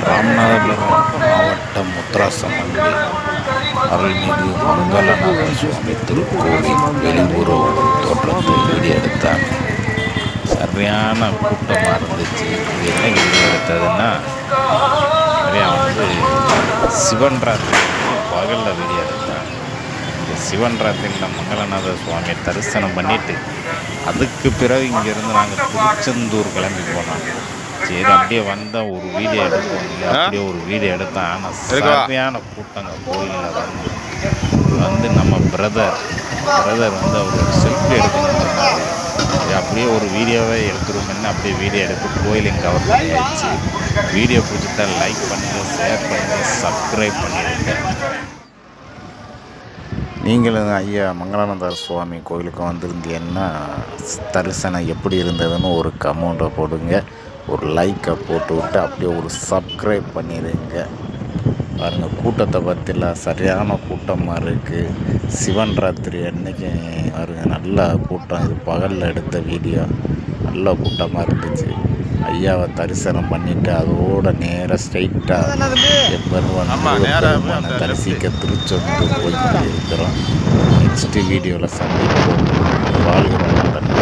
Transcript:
ராமநாதபுரம் மாவட்டம் முத்ராசமல்லி அருள்மிகு மங்களநாத சுவாமி திருக்கோவில் வெளிப்புற தோற்றத்தை வீடியோ எடுத்தாங்க. சரியான கூட்டமாக இருந்துச்சு. இது என்ன வீடியோ எடுத்ததுன்னா, நிறையா சிவன் ராத்திரி பகலில் வீடியோ எடுத்தாங்க. இந்த சிவன் ராத்திரியில் மங்களநாத சுவாமியை தரிசனம் பண்ணிவிட்டு அதுக்கு பிறகு இங்கேருந்து நாங்கள் திருச்செந்தூர் கிளம்பி போனோம். சரி, அப்படியே வந்தால் ஒரு வீடியோ எடுப்போம் இல்லை, அப்படியே ஒரு வீடியோ எடுத்தேன். ஆனால் சரியான கூட்டங்க கோயிலில் வந்து நம்ம பிரதர் அவர் ஒரு செல்ஃபி எடுக்கணும்னு சொன்னார். அப்படியே ஒரு வீடியோவே எடுத்துருவோம்னு அப்படியே வீடியோ எடுத்து கோயிலையும் கவர் பண்ணியாச்சு. வீடியோ பிடிச்சிட்டா லைக் பண்ணுங்கள், ஷேர் பண்ணுங்கள், சப்ஸ்கிரைப் பண்ணிடுங்க. நீங்களும் ஐயா மங்களநாத சுவாமி கோயிலுக்கு வந்திருந்தீங்கன்னா தரிசனம் எப்படி இருந்ததுன்னு ஒரு கமெண்ட்டை போடுங்க, ஒரு லைக்கை போட்டு விட்டு அப்படியே ஒரு சப்ஸ்கிரைப் பண்ணிடுங்க. பாருங்கள், கூட்டத்தை பற்றிலாம் சரியான கூட்டமாக இருக்குது. சிவன் ராத்திரி அன்னைக்கு பாருங்கள், நல்ல கூட்டம். இது பகலில் எடுத்த வீடியோ. நல்ல கூட்டமாக இருந்துச்சு. ஐயாவை தரிசனம் பண்ணிவிட்டு அதோட நேராக ஸ்ட்ரைட்டாக எப்பெருமான தரிசிக்க திருச்செந்தூர் போய்கிட்டு இருக்கிறோம். நெக்ஸ்ட்டு வீடியோவில் சந்திப்போம். வாழ்க வளமுடன்.